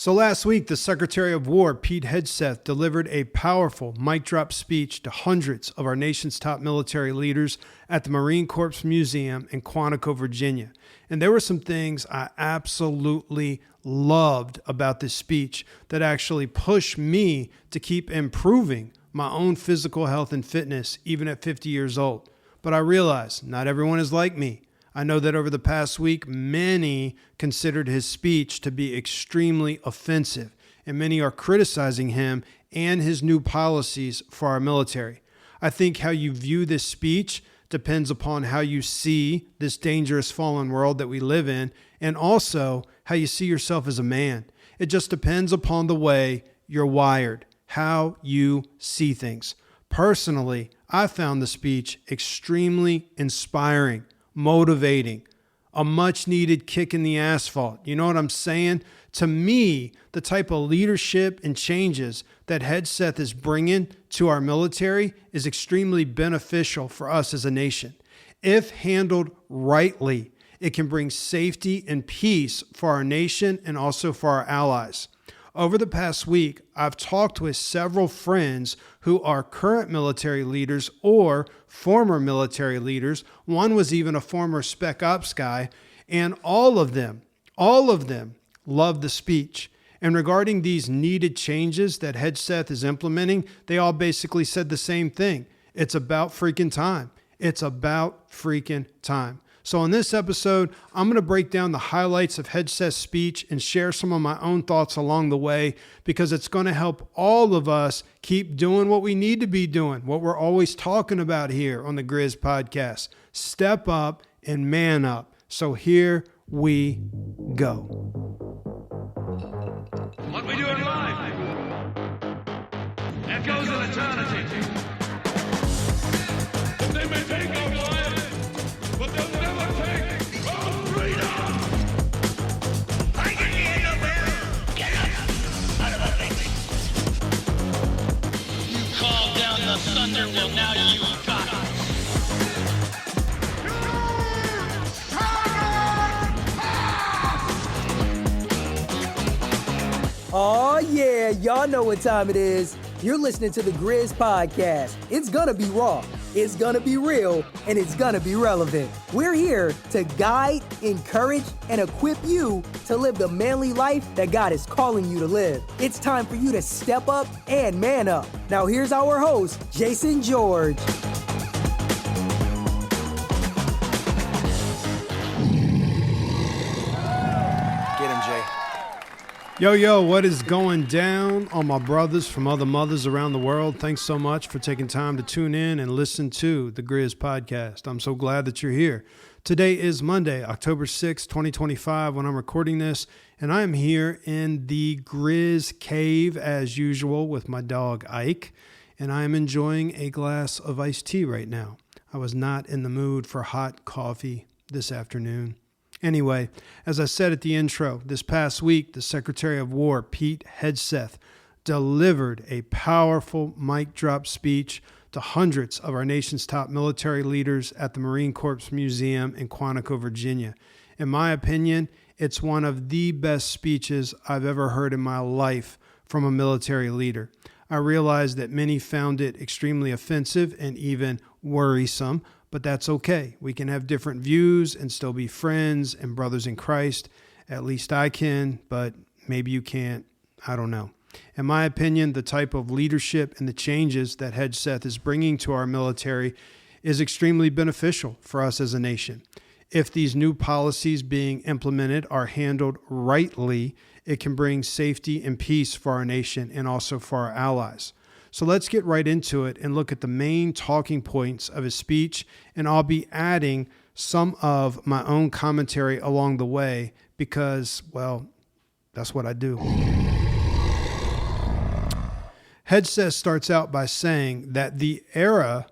So last week, the Secretary of War, Pete Hegseth, delivered a powerful mic drop speech to hundreds of our nation's top military leaders at the Marine Corps Museum in Quantico, Virginia. And there were some things I absolutely loved about this speech that actually pushed me to keep improving my own physical health and fitness, even at 50 years old. But I realize not everyone is like me. I know that over the past week, many considered his speech to be extremely offensive, and many are criticizing him and his new policies for our military. I think how you view this speech depends upon how you see this dangerous fallen world that we live in, and also how you see yourself as a man. It just depends upon the way you're wired, how you see things. Personally, I found the speech extremely inspiring, motivating, a much needed kick in the asphalt. You know what I'm saying? To me, the type of leadership and changes that Hegseth is bringing to our military is extremely beneficial for us as a nation. If handled rightly, it can bring safety and peace for our nation and also for our allies. Over the past week, I've talked with several friends who are current military leaders or former military leaders. One was even a former Spec Ops guy, and all of them loved the speech. And regarding these needed changes that Hegseth is implementing, they all basically said the same thing. It's about freaking time. It's about freaking time. So in this episode, I'm going to break down the highlights of Hegseth's speech and share some of my own thoughts along the way, because it's going to help all of us keep doing what we need to be doing, what we're always talking about here on the GRIZ Podcast. Step up and man up. So here we go. What we do in life echoes in eternity. They may take our life, but they'll never take our freedom. I can hear you, Bill. Get up out of my face. You called down the thunder, well now you got it. Oh yeah, y'all know what time it is. You're listening to the GRIZ Podcast. It's gonna be raw, it's gonna be real, and it's gonna be relevant. We're here to guide, encourage, and equip you to live the manly life that God is calling you to live. It's time for you to step up and man up. Now here's our host, Jason George. Get him, Jay. Yo, what is going down, all my brothers from other mothers around the world? Thanks so much for taking time to tune in and listen to the GRIZ Podcast. I'm so glad that you're here. Today is Monday, October 6, 2025, when I'm recording this, and I am here in the GRIZ Cave, as usual, with my dog Ike, and I am enjoying a glass of iced tea right now. I was not in the mood for hot coffee this afternoon. Anyway, as I said at the intro, this past week, the Secretary of War, Pete Hegseth, delivered a powerful mic drop speech to hundreds of our nation's top military leaders at the Marine Corps Museum in Quantico, Virginia. In my opinion, it's one of the best speeches I've ever heard in my life from a military leader. I realize that many found it extremely offensive and even worrisome, but that's okay. We can have different views and still be friends and brothers in Christ. At least I can, but maybe you can't. I don't know. In my opinion, the type of leadership and the changes that Hegseth is bringing to our military is extremely beneficial for us as a nation. If these new policies being implemented are handled rightly, it can bring safety and peace for our nation and also for our allies. So let's get right into it and look at the main talking points of his speech, and I'll be adding some of my own commentary along the way because, well, that's what I do. Hegseth starts out by saying that the era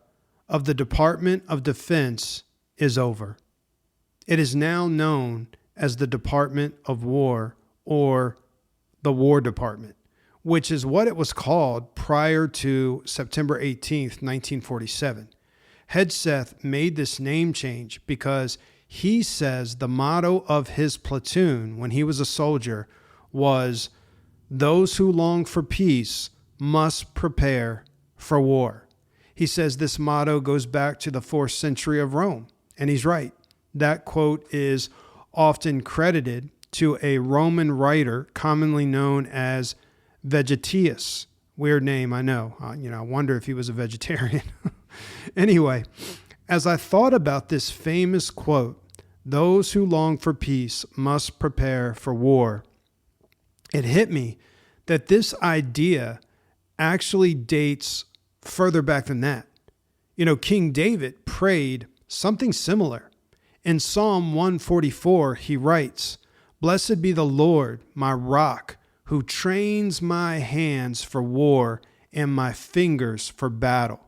of the Department of Defense is over. It is now known as the Department of War, or the War Department, which is what it was called prior to September 18th, 1947. Hegseth made this name change because he says the motto of his platoon when he was a soldier was those who long for peace must prepare for war. He says this motto goes back to the 4th century of Rome, and he's right. That quote is often credited to a Roman writer commonly known as Vegetius. Weird name, I know. I wonder if he was a vegetarian. Anyway, as I thought about this famous quote, those who long for peace must prepare for war, it hit me that this idea actually dates further back than that. King David prayed something similar. In Psalm 144, he writes, "Blessed be the Lord, my rock, who trains my hands for war and my fingers for battle.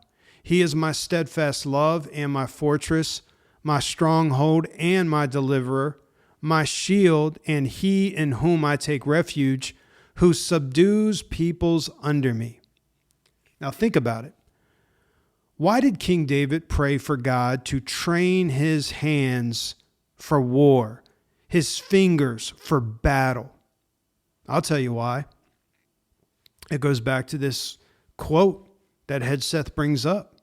He is my steadfast love and my fortress, my stronghold and my deliverer, my shield and he in whom I take refuge, who subdues peoples under me." Now think about it. Why did King David pray for God to train his hands for war, his fingers for battle? I'll tell you why. It goes back to this quote that Hegseth brings up.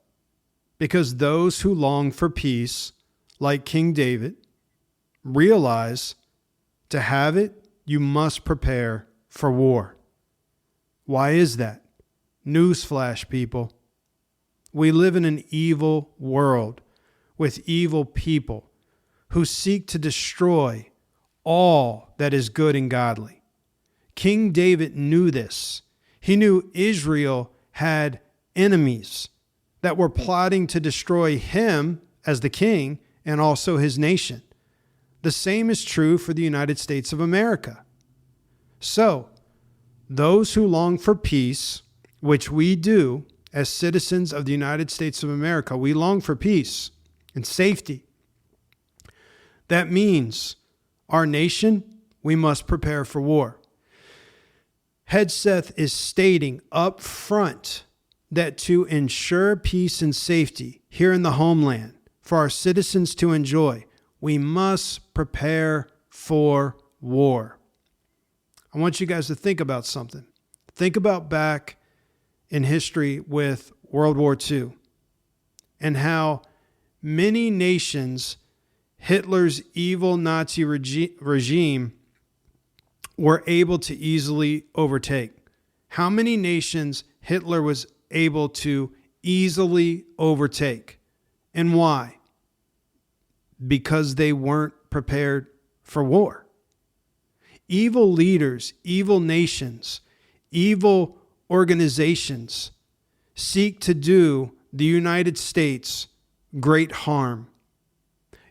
Because those who long for peace, like King David, realize to have it, you must prepare for war. Why is that? Newsflash, people. We live in an evil world with evil people who seek to destroy all that is good and godly. King David knew this. He knew Israel had enemies that were plotting to destroy him as the king and also his nation. The same is true for the United States of America. So, those who long for peace, which we do as citizens of the United States of America, we long for peace and safety. That means our nation, we must prepare for war. Hegseth is stating up front that to ensure peace and safety here in the homeland for our citizens to enjoy, we must prepare for war. I want you guys to think about something. Think about back in history with World War II and how many nations Hitler's evil Nazi regime were able to easily overtake. How many nations Hitler was able to easily overtake. And why? Because they weren't prepared for war. Evil leaders, evil nations, evil organizations seek to do the United States great harm.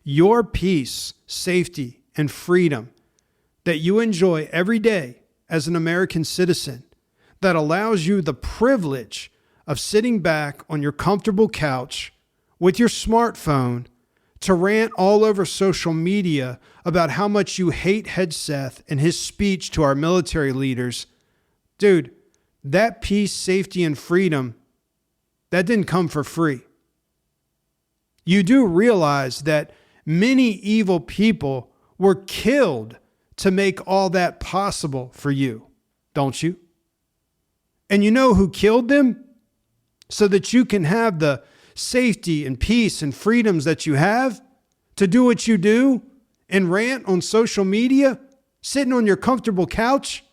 Your peace, safety, and freedom that you enjoy every day as an American citizen that allows you the privilege of sitting back on your comfortable couch with your smartphone to rant all over social media about how much you hate Hegseth and his speech to our military leaders. Dude, that peace, safety, and freedom, that didn't come for free. You do realize that many evil people were killed to make all that possible for you, don't you? And you know who killed them? So that you can have the safety and peace and freedoms that you have to do what you do and rant on social media, sitting on your comfortable couch.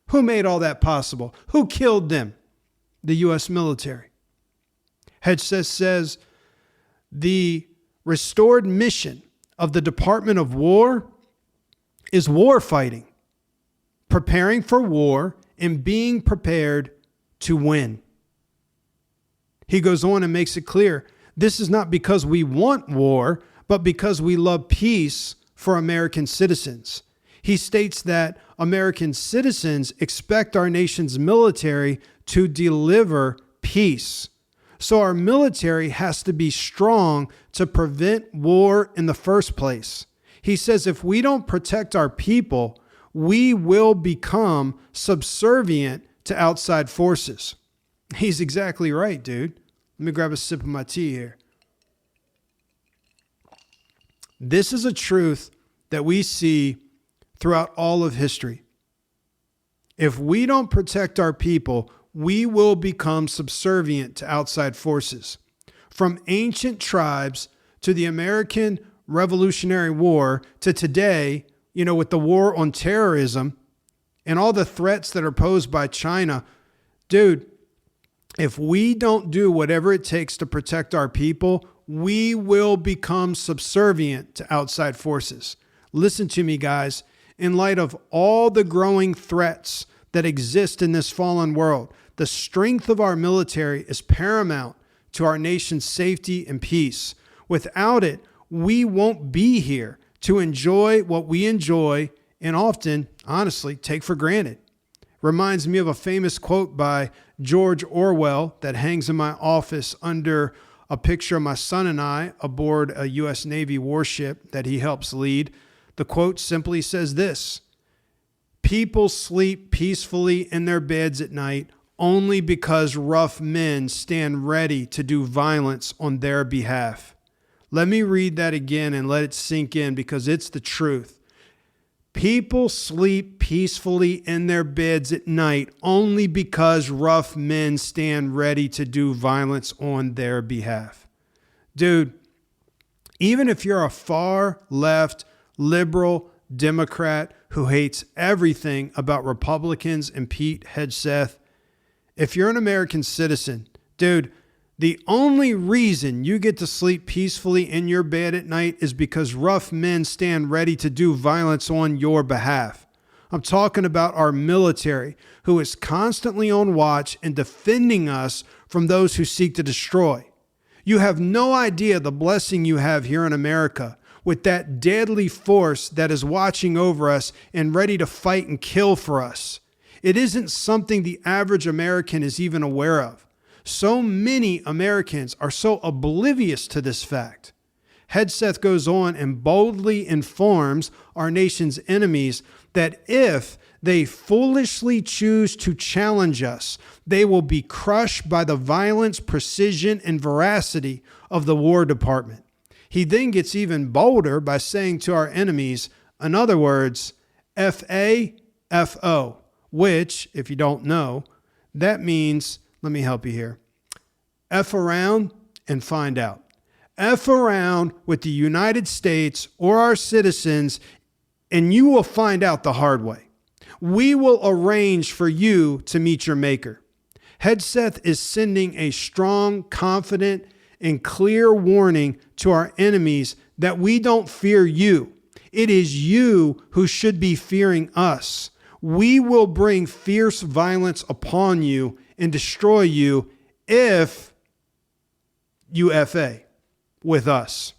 Who made all that possible? Who killed them? The U.S. military. Hegseth says the restored mission of the Department of War is war fighting, preparing for war and being prepared to win. He goes on and makes it clear, this is not because we want war, but because we love peace for American citizens. He states that American citizens expect our nation's military to deliver peace. So our military has to be strong to prevent war in the first place. He says if we don't protect our people, we will become subservient to outside forces. He's exactly right, dude. Let me grab a sip of my tea here. This is a truth that we see throughout all of history. If we don't protect our people, we will become subservient to outside forces. From ancient tribes to the American Revolutionary War to today, with the war on terrorism and all the threats that are posed by China, dude, if we don't do whatever it takes to protect our people, we will become subservient to outside forces. Listen to me, guys. In light of all the growing threats that exist in this fallen world, the strength of our military is paramount to our nation's safety and peace. Without it, we won't be here to enjoy what we enjoy and often, honestly, take for granted. Reminds me of a famous quote by George Orwell that hangs in my office under a picture of my son and I aboard a U.S. Navy warship that he helps lead. The quote simply says this: "People sleep peacefully in their beds at night only because rough men stand ready to do violence on their behalf." Let me read that again and let it sink in, because it's the truth. People sleep peacefully in their beds at night only because rough men stand ready to do violence on their behalf. Dude, even if you're a far left, liberal Democrat who hates everything about Republicans and Pete Hegseth, if you're an American citizen, dude, the only reason you get to sleep peacefully in your bed at night is because rough men stand ready to do violence on your behalf. I'm talking about our military, who is constantly on watch and defending us from those who seek to destroy. You have no idea the blessing you have here in America with that deadly force that is watching over us and ready to fight and kill for us. It isn't something the average American is even aware of. So many Americans are so oblivious to this fact. Hegseth goes on and boldly informs our nation's enemies that if they foolishly choose to challenge us, they will be crushed by the violence, precision, and veracity of the War Department. He then gets even bolder by saying to our enemies, in other words, F-A-F-O, which, if you don't know, that means, let me help you here, F around and find out. F around with the United States or our citizens, and you will find out the hard way. We will arrange for you to meet your maker. Hegseth is sending a strong, confident, and clear warning to our enemies that we don't fear you. It is you who should be fearing us. We will bring fierce violence upon you and destroy you if you FA with us.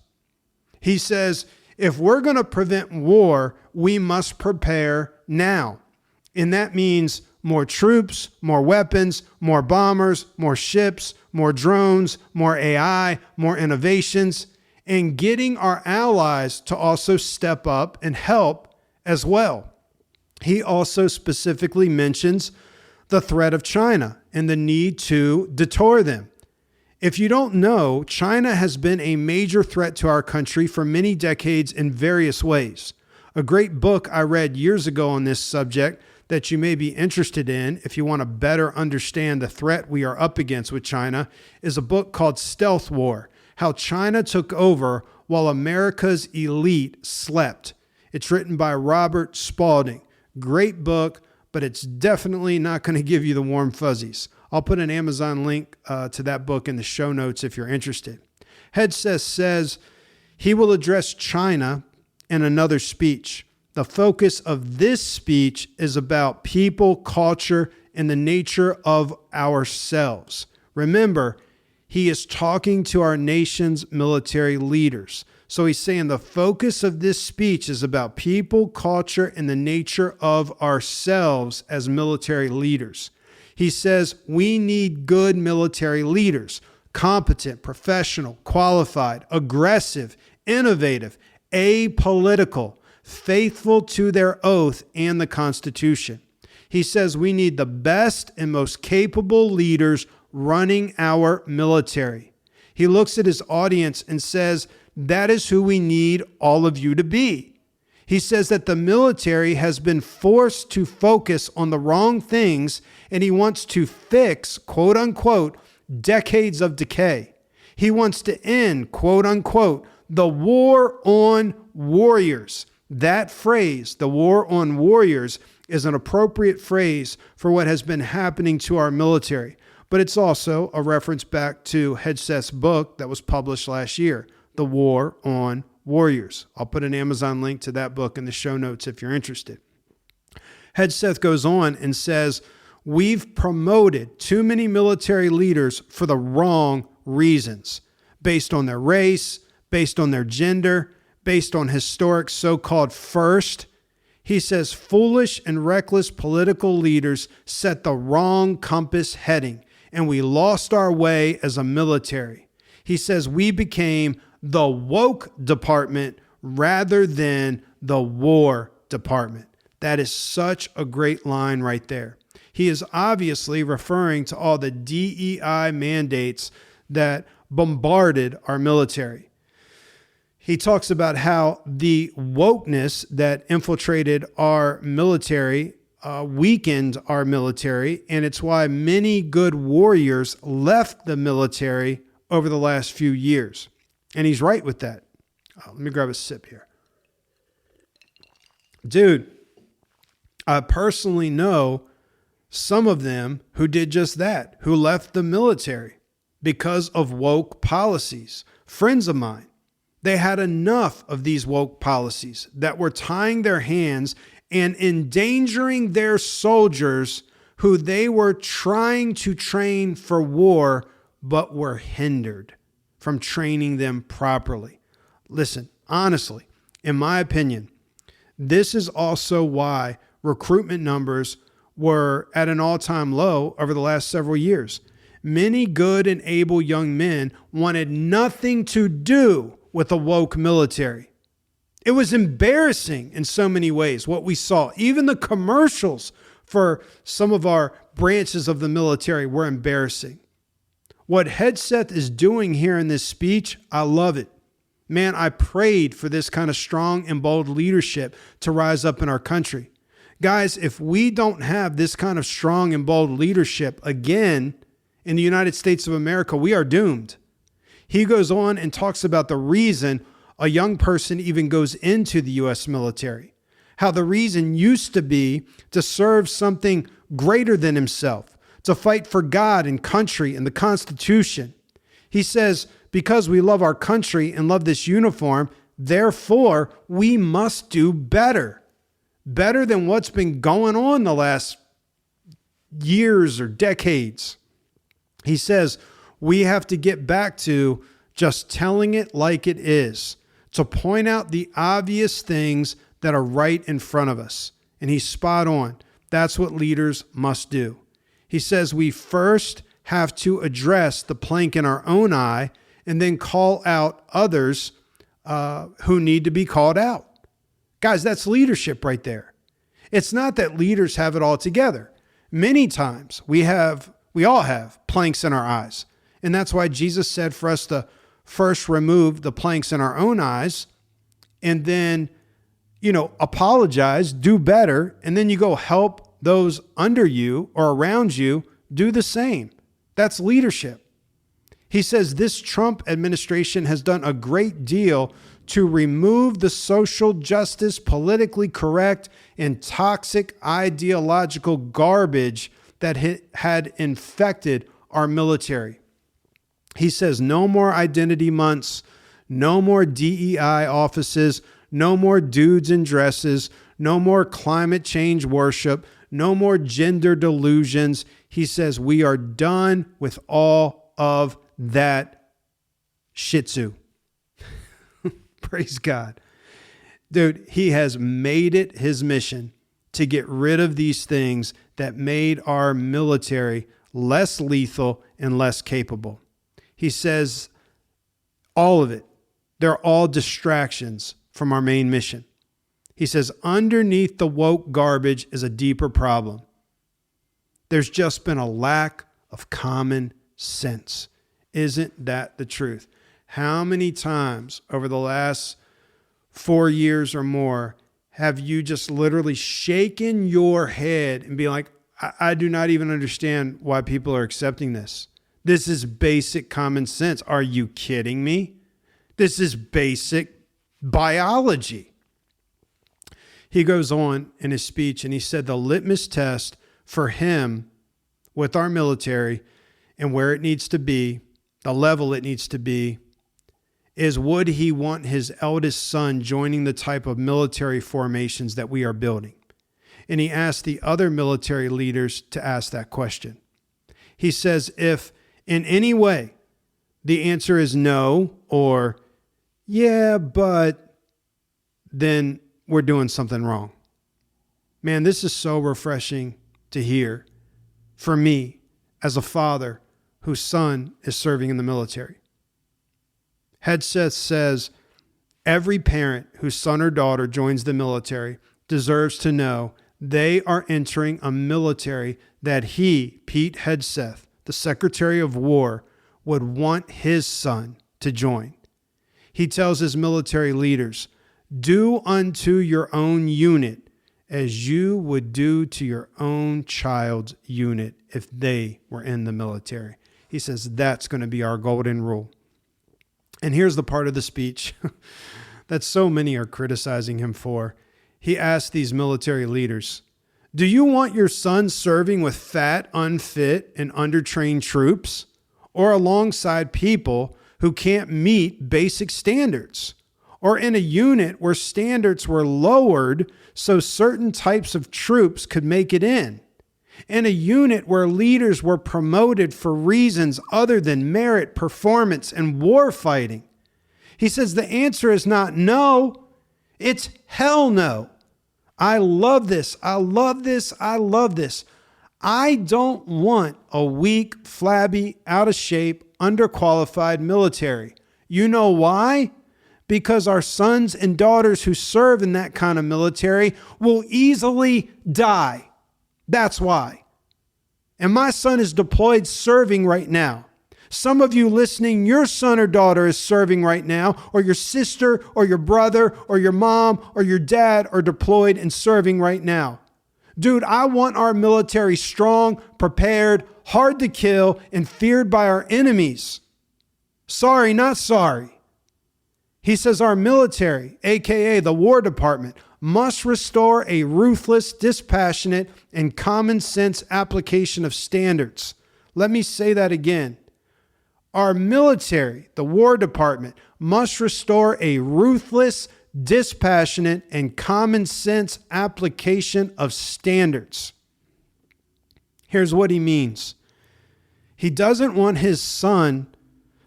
He says, if we're going to prevent war, we must prepare now. And that means more troops, more weapons, more bombers, more ships, more drones, more AI, more innovations, and getting our allies to also step up and help as well. He also specifically mentions the threat of China and the need to deter them. If you don't know, China has been a major threat to our country for many decades in various ways. A great book I read years ago on this subject that you may be interested in if you want to better understand the threat we are up against with China is a book called Stealth War: How China Took Over While America's Elite Slept. It's written by Robert Spalding. Great book, but it's definitely not going to give you the warm fuzzies. I'll put an Amazon link to that book in the show notes if you're interested. Hegseth says he will address China in another speech. The focus of this speech is about people, culture, and the nature of ourselves. Remember, he is talking to our nation's military leaders. So he's saying the focus of this speech is about people, culture, and the nature of ourselves as military leaders. He says we need good military leaders, competent, professional, qualified, aggressive, innovative, apolitical, faithful to their oath and the Constitution. He says we need the best and most capable leaders running our military. He looks at his audience and says, that is who we need all of you to be. He says that the military has been forced to focus on the wrong things, and he wants to fix, quote unquote, decades of decay. He wants to end, quote unquote, the war on warriors. That phrase, the war on warriors, is an appropriate phrase for what has been happening to our military. But it's also a reference back to Hegseth's book that was published last year, The War on Warriors. I'll put an Amazon link to that book in the show notes if you're interested. Hegseth goes on and says, we've promoted too many military leaders for the wrong reasons, based on their race, based on their gender, based on historic so-called first. He says foolish and reckless political leaders set the wrong compass heading, and we lost our way as a military. He says we became the woke department rather than the war department. That is such a great line right there. He is obviously referring to all the DEI mandates that bombarded our military. He talks about how the wokeness that infiltrated our military weakened our military, and it's why many good warriors left the military over the last few years. And he's right with that. Let me grab a sip here. Dude, I personally know some of them who did just that, who left the military because of woke policies. Friends of mine, they had enough of these woke policies that were tying their hands and endangering their soldiers who they were trying to train for war, but were hindered from training them properly. Listen, honestly, in my opinion, this is also why recruitment numbers were at an all-time low over the last several years. Many good and able young men wanted nothing to do with a woke military. It was embarrassing in so many ways what we saw. Even the commercials for some of our branches of the military were embarrassing. What Hegseth is doing here in this speech, I love it. Man, I prayed for this kind of strong and bold leadership to rise up in our country. Guys, if we don't have this kind of strong and bold leadership again in the United States of America, we are doomed. He goes on and talks about the reason a young person even goes into the U.S. military. How the reason used to be to serve something greater than himself, to fight for God and country and the Constitution. He says, because we love our country and love this uniform, therefore we must do better. Better than what's been going on the last years or decades. He says, we have to get back to just telling it like it is, to point out the obvious things that are right in front of us. And he's spot on. That's what leaders must do. He says we first have to address the plank in our own eye and then call out others who need to be called out. Guys, that's leadership right there. It's not that leaders have it all together. Many times we all have planks in our eyes. And that's why Jesus said for us to first remove the planks in our own eyes and then, apologize, do better, and then you go help those under you or around you do the same. That's leadership. He says this Trump administration has done a great deal to remove the social justice, politically correct, and toxic ideological garbage that had infected our military. He says no more identity months, no more DEI offices, no more dudes in dresses, no more climate change worship, no more gender delusions. He says we are done with all of that shih tzu. Praise God. Dude, he has made it his mission to get rid of these things that made our military less lethal and less capable. He says all of it, they're all distractions from our main mission. He says underneath the woke garbage is a deeper problem. There's just been a lack of common sense. Isn't that the truth? How many times over the last 4 years or more have you just literally shaken your head and be like, I do not even understand why people are accepting this. This is basic common sense. Are you kidding me? This is basic biology. He goes on in his speech and he said the litmus test for him with our military and where it needs to be, the level it needs to be, is would he want his eldest son joining the type of military formations that we are building? And he asked the other military leaders to ask that question. He says, if in any way the answer is no, or yeah, but then we're doing something wrong. Man, this is so refreshing to hear for me as a father whose son is serving in the military. Hegseth says every parent whose son or daughter joins the military deserves to know they are entering a military that he, Pete Hegseth, the Secretary of War, would want his son to join. He tells his military leaders, do unto your own unit as you would do to your own child's unit if they were in the military. He says that's going to be our golden rule. And here's the part of the speech that so many are criticizing him for. He asked these military leaders, do you want your son serving with fat, unfit, and undertrained troops, or alongside people who can't meet basic standards, or in a unit where standards were lowered so certain types of troops could make it in a unit where leaders were promoted for reasons other than merit, performance, and war fighting? He says the answer is not no, it's hell no. I love this. I love this. I love this. I don't want a weak, flabby, out of shape, underqualified military. You know why? Because our sons and daughters who serve in that kind of military will easily die. That's why. And my son is deployed serving right now. Some of you listening, your son or daughter is serving right now, or your sister or your brother or your mom or your dad are deployed and serving right now. Dude, I want our military strong, prepared, hard to kill, and feared by our enemies. Sorry, not sorry. He says our military, aka the War Department, must restore a ruthless, dispassionate, and common sense application of standards. Let me say that again. Our military, the War Department, must restore a ruthless, dispassionate, and common sense application of standards. Here's what he means. He doesn't want his son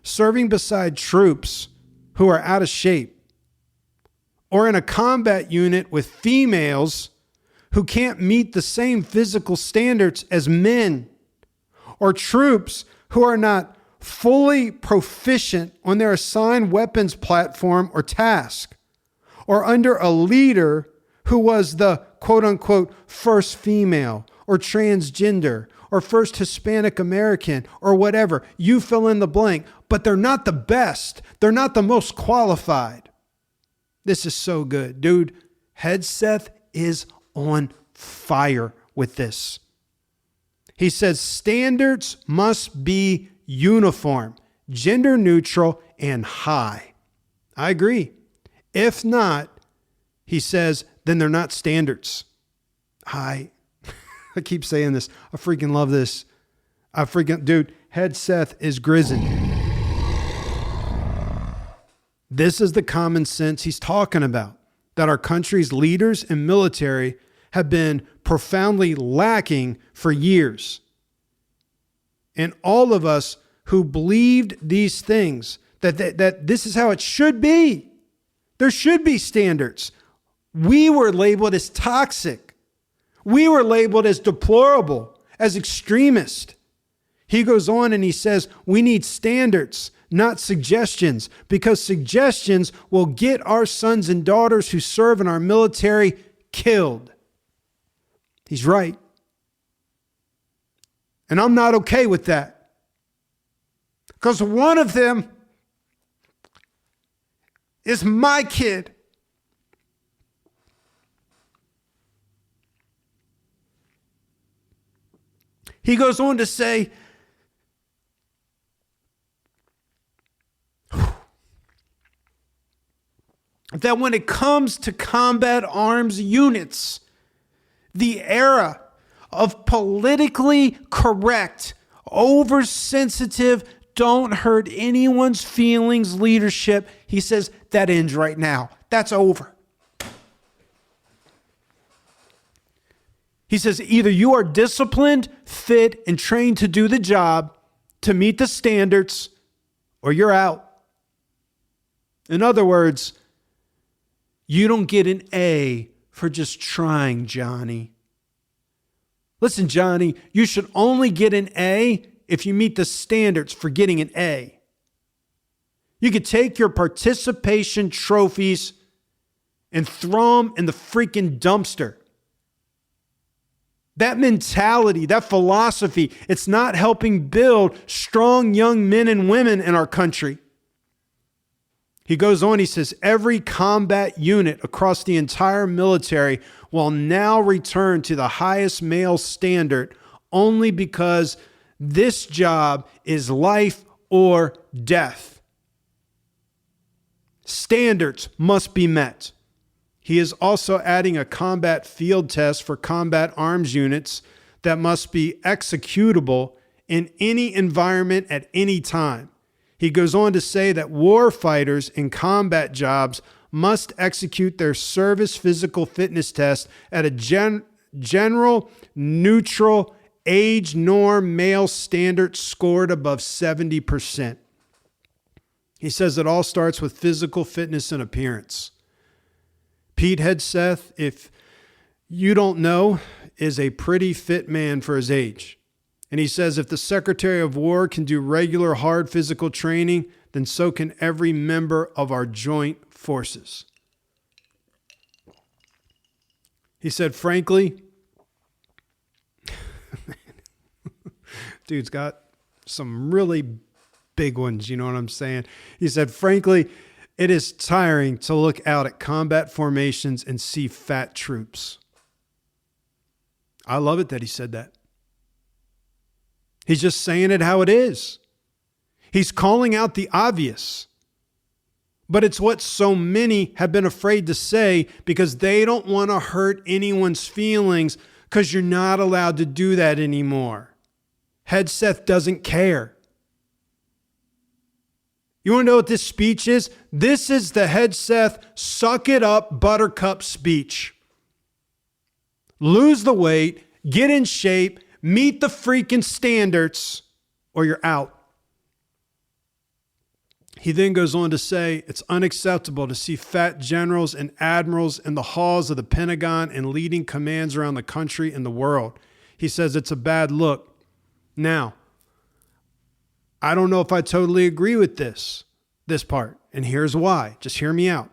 serving beside troops who are out of shape, or in a combat unit with females who can't meet the same physical standards as men, or troops who are not fully proficient on their assigned weapons platform or task, or under a leader who was the quote unquote first female or transgender or first Hispanic American or whatever. You fill in the blank, but they're not the best. They're not the most qualified. This is so good. Dude, Hegseth is on fire with this. He says standards must be uniform, gender neutral, and high. I agree. If not, he says, then they're not standards. I keep saying this. I freaking love this. Dude, Hegseth is grizzing. This is the common sense he's talking about, that our country's leaders and military have been profoundly lacking for years. And all of us who believed these things, that this is how it should be. There should be standards. We were labeled as toxic. We were labeled as deplorable, as extremist. He goes on and he says, we need standards, not suggestions, because suggestions will get our sons and daughters who serve in our military killed. He's right. And I'm not okay with that. Because one of them is my kid. He goes on to say, that when it comes to combat arms units, the era of politically correct, oversensitive, don't hurt anyone's feelings leadership, he says, that ends right now. That's over. He says, either you are disciplined, fit, and trained to do the job, to meet the standards, or you're out. In other words, you don't get an A for just trying, Johnny. Listen, Johnny, you should only get an A if you meet the standards for getting an A. You could take your participation trophies and throw them in the freaking dumpster. That mentality, that philosophy, it's not helping build strong young men and women in our country. He goes on, he says, every combat unit across the entire military will now return to the highest male standard only because this job is life or death. Standards must be met. He is also adding a combat field test for combat arms units that must be executable in any environment at any time. He goes on to say that war fighters in combat jobs must execute their service physical fitness test at a general, neutral, age norm male standard scored above 70%. He says it all starts with physical fitness and appearance. Pete Hegseth, if you don't know, is a pretty fit man for his age. And he says if the Secretary of War can do regular hard physical training, then so can every member of our joint forces. He said, frankly, dude's got some really big ones, you know what I'm saying? He said, frankly, it is tiring to look out at combat formations and see fat troops. I love it that he said that. He's just saying it how it is. He's calling out the obvious. But it's what so many have been afraid to say because they don't want to hurt anyone's feelings because you're not allowed to do that anymore. Hegseth doesn't care. You want to know what this speech is? This is the Hegseth suck it up buttercup speech. Lose the weight, get in shape, meet the freaking standards, or you're out. He then goes on to say it's unacceptable to see fat generals and admirals in the halls of the Pentagon and leading commands around the country and the world. He says it's a bad look. Now, I don't know if I totally agree with this part, and here's why. Just hear me out.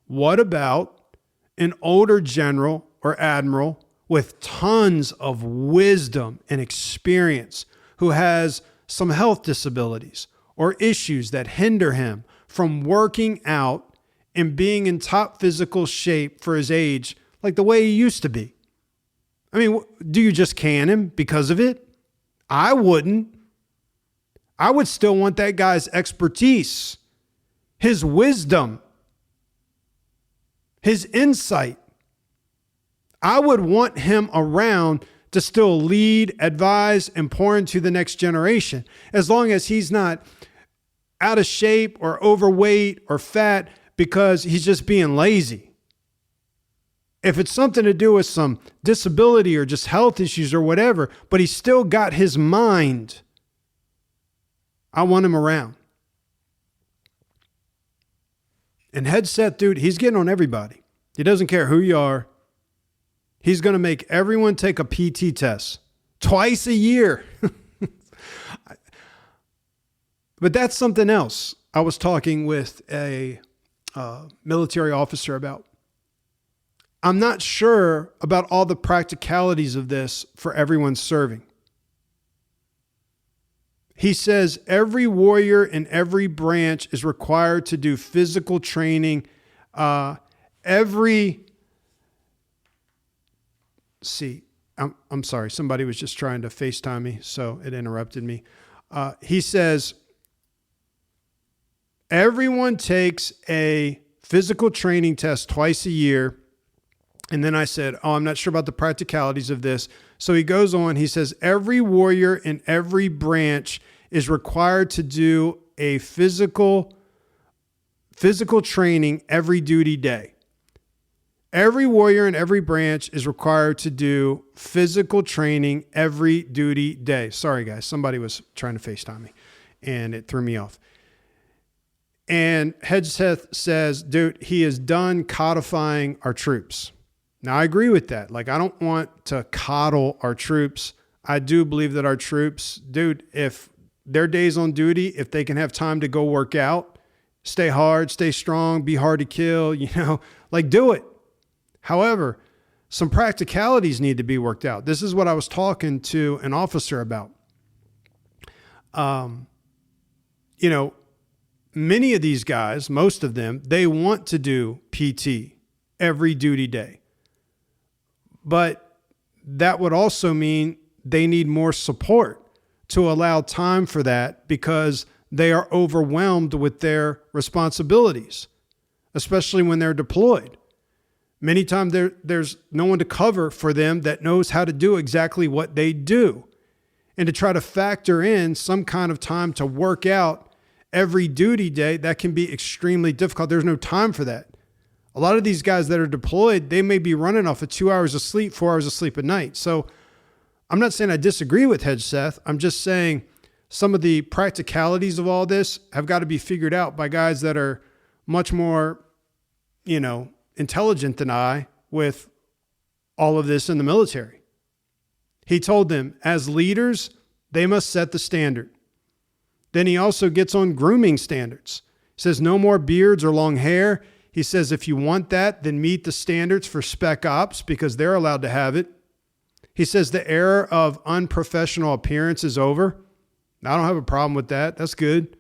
What about an older general or admiral with tons of wisdom and experience who has some health disabilities or issues that hinder him from working out and being in top physical shape for his age like the way he used to be? I mean, do you just can him because of it? I wouldn't. I would still want that guy's expertise, his wisdom, his insight. I would want him around to still lead, advise, and pour into the next generation, as long as he's not out of shape or overweight or fat because he's just being lazy. If it's something to do with some disability or just health issues or whatever, but he's still got his mind, I want him around. And Hegseth, dude, he's getting on everybody. He doesn't care who you are. He's going to make everyone take a PT test twice a year. But that's something else I was talking with a military officer about. I'm not sure about all the practicalities of this for everyone serving. He says every warrior in every branch is required to do physical training I'm sorry. Somebody was just trying to FaceTime me, so it interrupted me. He says, everyone takes a physical training test twice a year. And then I said, I'm not sure about the practicalities of this. So he goes on, he says, every warrior in every branch is required to do a physical training every duty day. Every warrior in every branch is required to do physical training every duty day. Sorry, guys. Somebody was trying to FaceTime me, and it threw me off. And Hegseth says, dude, he is done codifying our troops. Now, I agree with that. Like, I don't want to coddle our troops. I do believe that our troops, dude, if their days on duty, if they can have time to go work out, stay hard, stay strong, be hard to kill, like do it. However, some practicalities need to be worked out. This is what I was talking to an officer about. Many of these guys, most of them, they want to do PT every duty day. But that would also mean they need more support to allow time for that because they are overwhelmed with their responsibilities, especially when they're deployed. Many times there's no one to cover for them that knows how to do exactly what they do. And to try to factor in some kind of time to work out every duty day, that can be extremely difficult. There's no time for that. A lot of these guys that are deployed, they may be running off of 2 hours of sleep, 4 hours of sleep at night. So I'm not saying I disagree with Hegseth. I'm just saying some of the practicalities of all this have got to be figured out by guys that are much more, intelligent than I with all of this in the military. He told them, as leaders, they must set the standard. Then he also gets on grooming standards. He says, no more beards or long hair. He says, if you want that, then meet the standards for spec ops because they're allowed to have it. He says the era of unprofessional appearance is over. I don't have a problem with that. That's good.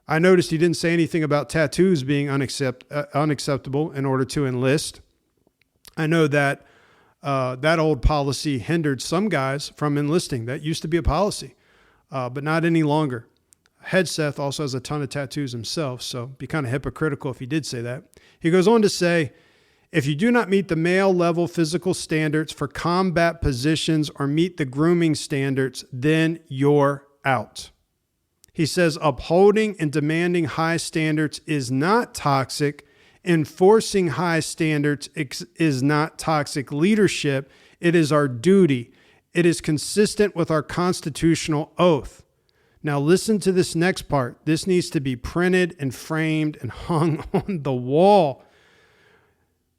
I noticed he didn't say anything about tattoos being unacceptable in order to enlist. I know that that old policy hindered some guys from enlisting. That used to be a policy, but not any longer. Hegseth also has a ton of tattoos himself, so it'd be kind of hypocritical if he did say that. He goes on to say, if you do not meet the male level physical standards for combat positions or meet the grooming standards, then you're out. He says upholding and demanding high standards is not toxic. Enforcing high standards is not toxic leadership. It is our duty. It is consistent with our constitutional oath. Now listen to this next part. This needs to be printed and framed and hung on the wall.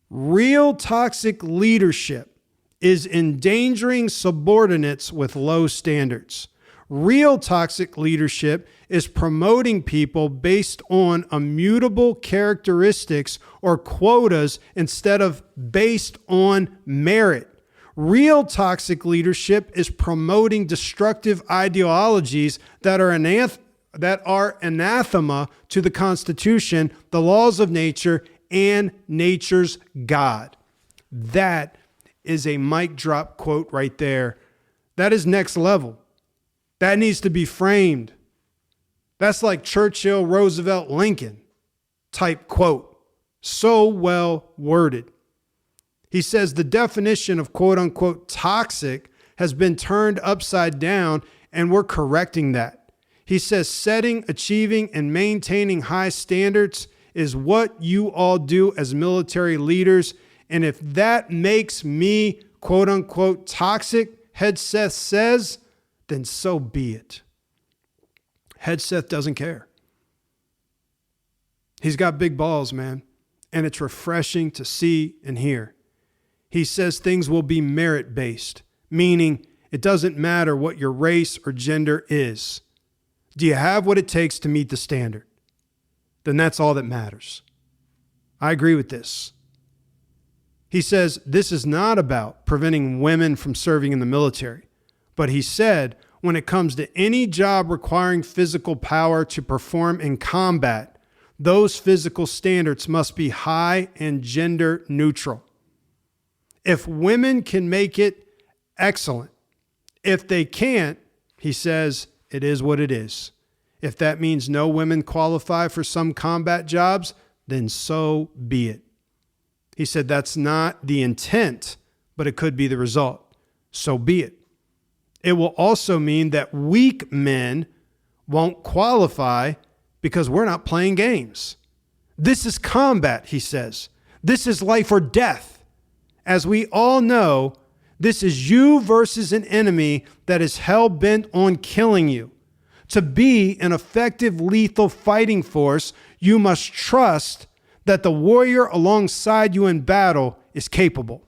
Real toxic leadership is endangering subordinates with low standards. Real toxic leadership is promoting people based on immutable characteristics or quotas instead of based on merit. Real toxic leadership is promoting destructive ideologies that are anathema to the Constitution, the laws of nature, and nature's God. That is a mic drop quote right there. That is next level. That needs to be framed. That's like Churchill, Roosevelt, Lincoln type quote. So well worded. He says the definition of quote unquote toxic has been turned upside down, and we're correcting that. He says setting, achieving, and maintaining high standards is what you all do as military leaders. And if that makes me quote unquote toxic, Hegseth says, then so be it. Hegseth doesn't care. He's got big balls, man, and it's refreshing to see and hear. He says things will be merit-based, meaning it doesn't matter what your race or gender is. Do you have what it takes to meet the standard? Then that's all that matters. I agree with this. He says this is not about preventing women from serving in the military. But he said, when it comes to any job requiring physical power to perform in combat, those physical standards must be high and gender neutral. If women can make it excellent. If they can't, he says, it is what it is. If that means no women qualify for some combat jobs, then so be it. He said that's not the intent, but it could be the result. So be it. It will also mean that weak men won't qualify because we're not playing games. This is combat, he says. This is life or death. As we all know, this is you versus an enemy that is hell-bent on killing you. To be an effective, lethal fighting force, you must trust that the warrior alongside you in battle is capable,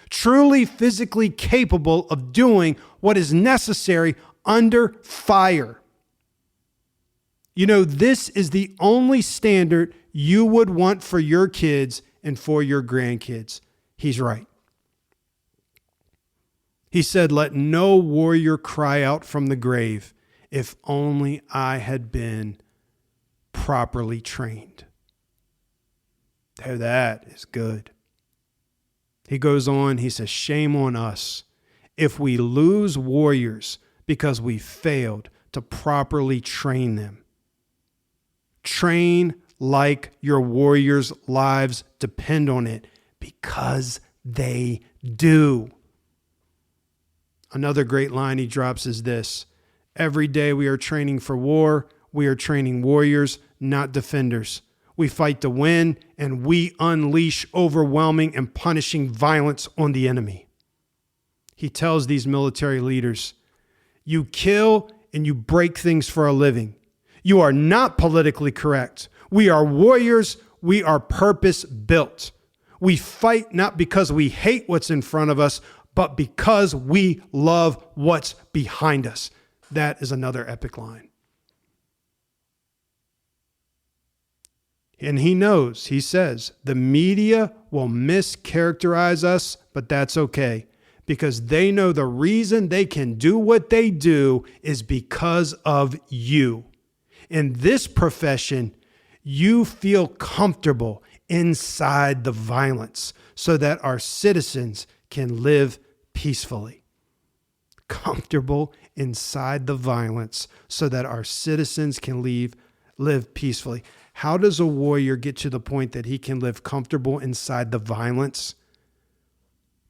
truly physically capable of doing what is necessary under fire. You know, this is the only standard you would want for your kids and for your grandkids. He's right. He said, let no warrior cry out from the grave, if only I had been properly trained. Hey, that is good. He goes on, he says, shame on us if we lose warriors because we failed to properly train them. Train like your warriors' lives depend on it, because they do. Another great line he drops is this: every day we are training for war. We are training warriors, not defenders. We fight to win, and we unleash overwhelming and punishing violence on the enemy. He tells these military leaders, you kill and you break things for a living. You are not politically correct. We are warriors. We are purpose built. We fight not because we hate what's in front of us, but because we love what's behind us. That is another epic line. And he knows, he says, the media will mischaracterize us, but that's okay, because they know the reason they can do what they do is because of you. In this profession, you feel comfortable inside the violence so that our citizens can live peacefully. Comfortable inside the violence so that our citizens can live peacefully. How does a warrior get to the point that he can live comfortable inside the violence?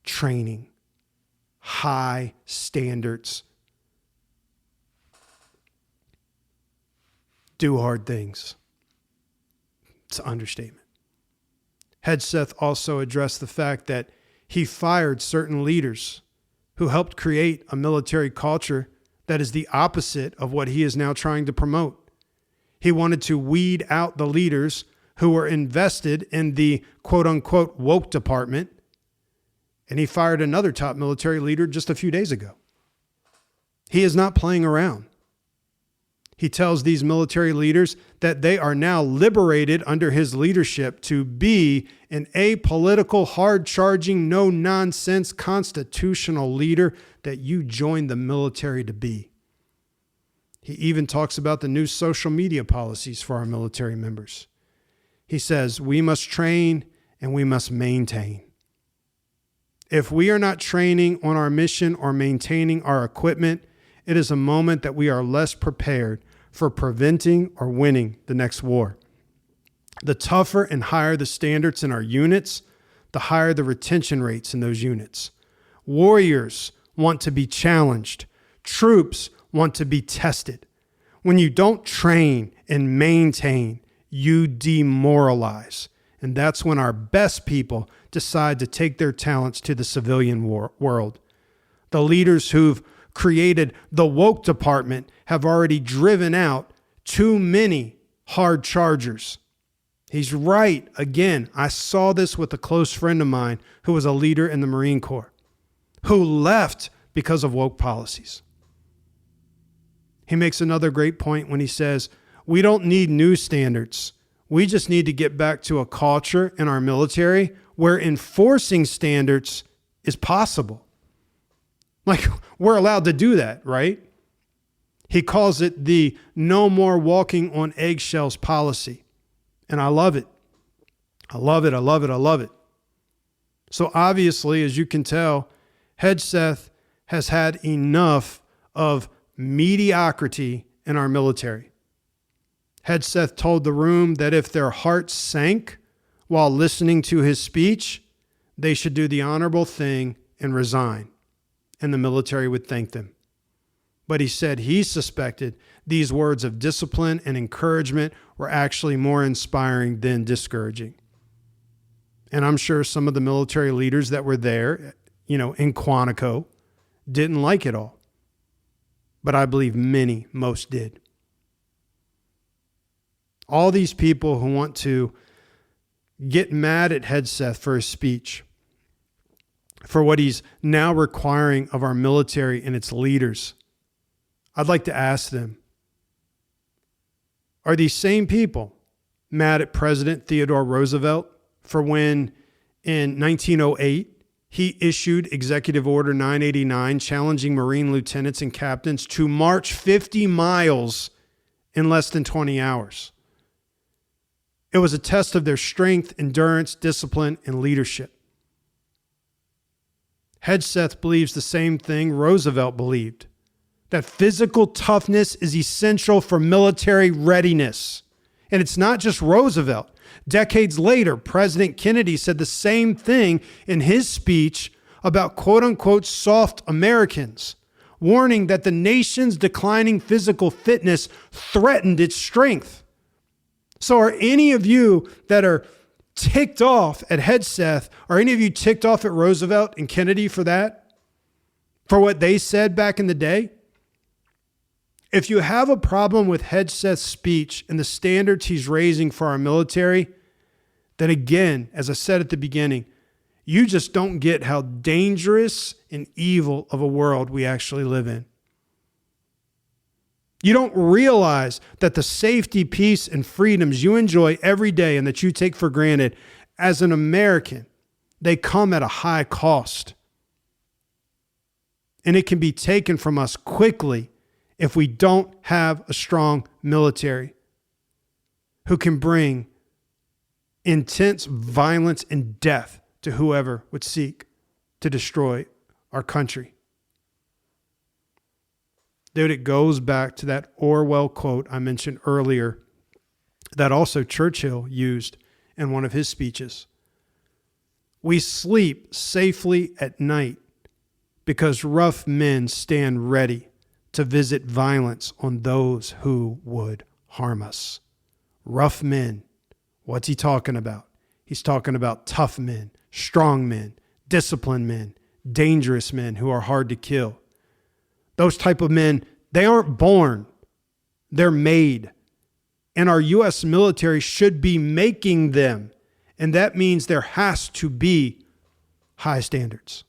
Training. High standards. Do hard things. It's an understatement. Hegseth also addressed the fact that he fired certain leaders who helped create a military culture that is the opposite of what he is now trying to promote. He wanted to weed out the leaders who were invested in the quote-unquote woke department, and he fired another top military leader just a few days ago. He is not playing around. He tells these military leaders that they are now liberated under his leadership to be an apolitical, hard-charging, no-nonsense constitutional leader that you joined the military to be. He even talks about the new social media policies for our military members. He says, we must train and we must maintain. If we are not training on our mission or maintaining our equipment, it is a moment that we are less prepared for preventing or winning the next war. The tougher and higher the standards in our units, the higher the retention rates in those units. Warriors want to be challenged. Troops want to be tested. When you don't train and maintain, you demoralize. And that's when our best people decide to take their talents to the civilian world. The leaders who've created the woke department have already driven out too many hard chargers. He's right. Again, I saw this with a close friend of mine who was a leader in the Marine Corps, who left because of woke policies. He makes another great point when he says, we don't need new standards. We just need to get back to a culture in our military where enforcing standards is possible. Like, we're allowed to do that, right? He calls it the no more walking on eggshells policy. And I love it. I love it. So obviously, as you can tell, Hegseth has had enough of mediocrity in our military. Hegseth told the room that if their hearts sank while listening to his speech, they should do the honorable thing and resign, and the military would thank them. But he said he suspected these words of discipline and encouragement were actually more inspiring than discouraging. And I'm sure some of the military leaders that were there, in Quantico, didn't like it all. But I believe most did. All these people who want to get mad at Hegseth for his speech, for what he's now requiring of our military and its leaders, I'd like to ask them, are these same people mad at President Theodore Roosevelt for when in 1908 he issued Executive Order 989 challenging Marine lieutenants and captains to march 50 miles in less than 20 hours? It was a test of their strength, endurance, discipline, and leadership. Hegseth believes the same thing Roosevelt believed, that physical toughness is essential for military readiness. And it's not just Roosevelt. Decades later, President Kennedy said the same thing in his speech about quote-unquote soft Americans, warning that the nation's declining physical fitness threatened its strength. So are any of you that are ticked off at Hegseth, are any of you ticked off at Roosevelt and Kennedy for that? For what they said back in the day? If you have a problem with Hegseth's speech and the standards he's raising for our military, then again, as I said at the beginning, you just don't get how dangerous and evil of a world we actually live in. You don't realize that the safety, peace, and freedoms you enjoy every day and that you take for granted as an American, they come at a high cost. And it can be taken from us quickly if we don't have a strong military who can bring intense violence and death to whoever would seek to destroy our country. Dude, it goes back to that Orwell quote I mentioned earlier that also Churchill used in one of his speeches. We sleep safely at night because rough men stand ready to visit violence on those who would harm us. Rough men. What's he talking about? He's talking about tough men, strong men, disciplined men, dangerous men who are hard to kill. Those type of men, they aren't born. They're made. And our U.S. military should be making them. And that means there has to be high standards.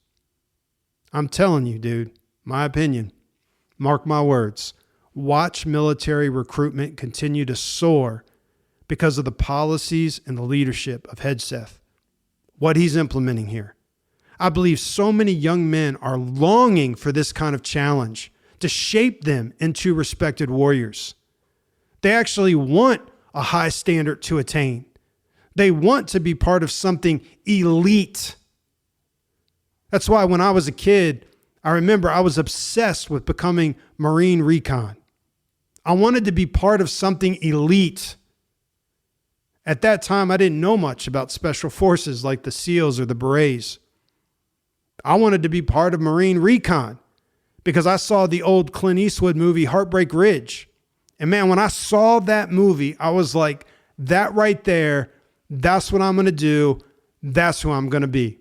I'm telling you, dude, my opinion, mark my words, watch military recruitment continue to soar because of the policies and the leadership of Hegseth, what he's implementing here. I believe so many young men are longing for this kind of challenge to shape them into respected warriors. They actually want a high standard to attain. They want to be part of something elite. That's why when I was a kid, I remember I was obsessed with becoming Marine Recon. I wanted to be part of something elite. At that time, I didn't know much about special forces like the SEALs or the Berets. I wanted to be part of Marine Recon because I saw the old Clint Eastwood movie, Heartbreak Ridge. And man, when I saw that movie, I was like, that right there, that's what I'm going to do. That's who I'm going to be.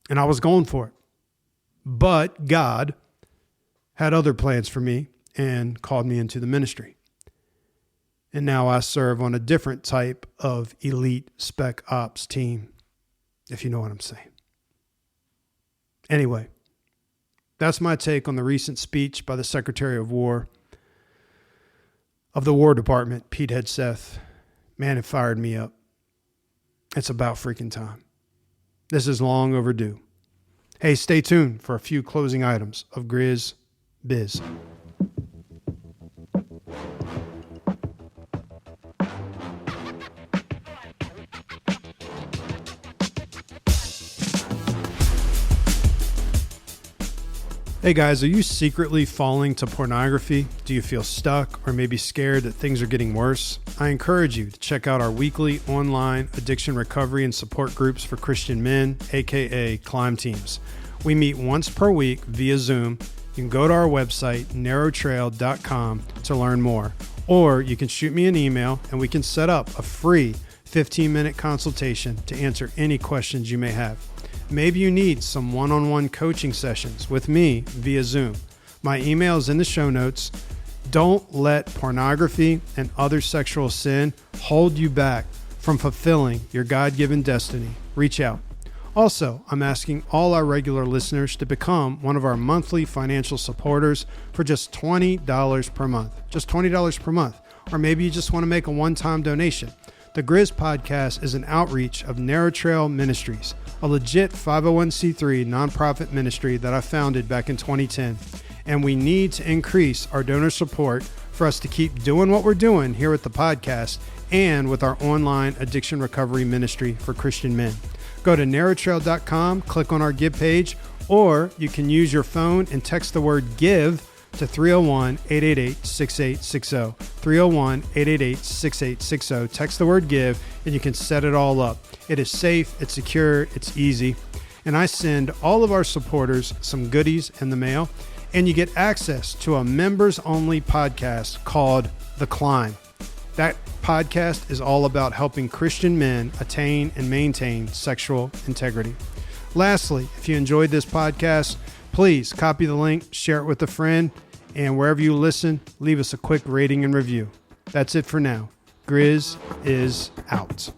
And I was going for it. But God had other plans for me and called me into the ministry. And now I serve on a different type of elite spec ops team, if you know what I'm saying. Anyway, that's my take on the recent speech by the Secretary of War of the War Department, Pete Hegseth. Man, it fired me up. It's about freaking time. This is long overdue. Hey, stay tuned for a few closing items of GRIZ Biz. Hey guys, are you secretly falling to pornography? Do you feel stuck or maybe scared that things are getting worse? I encourage you to check out our weekly online addiction recovery and support groups for Christian men, aka Climb Teams. We meet once per week via Zoom. You can go to our website, narrowtrail.com, to learn more. Or you can shoot me an email and we can set up a free 15-minute consultation to answer any questions you may have. Maybe you need some one-on-one coaching sessions with me via Zoom. My email is in the show notes. Don't let pornography and other sexual sin hold you back from fulfilling your God-given destiny. Reach out. Also, I'm asking all our regular listeners to become one of our monthly financial supporters for just $20 per month. Just $20 per month. Or maybe you just want to make a one-time donation. The GRIZ Podcast is an outreach of Narrow Trail Ministries, a legit 501c3 nonprofit ministry that I founded back in 2010. And we need to increase our donor support for us to keep doing what we're doing here at the podcast and with our online addiction recovery ministry for Christian men. Go to narrowtrail.com, click on our give page, or you can use your phone and text the word give to 301-888-6860. 301-888-6860. Text the word give and you can set it all up. It is safe, it's secure, it's easy. And I send all of our supporters some goodies in the mail, and you get access to a members-only podcast called The Climb. That podcast is all about helping Christian men attain and maintain sexual integrity. Lastly, if you enjoyed this podcast, please copy the link, share it with a friend, and wherever you listen, leave us a quick rating and review. That's it for now. GRIZ is out.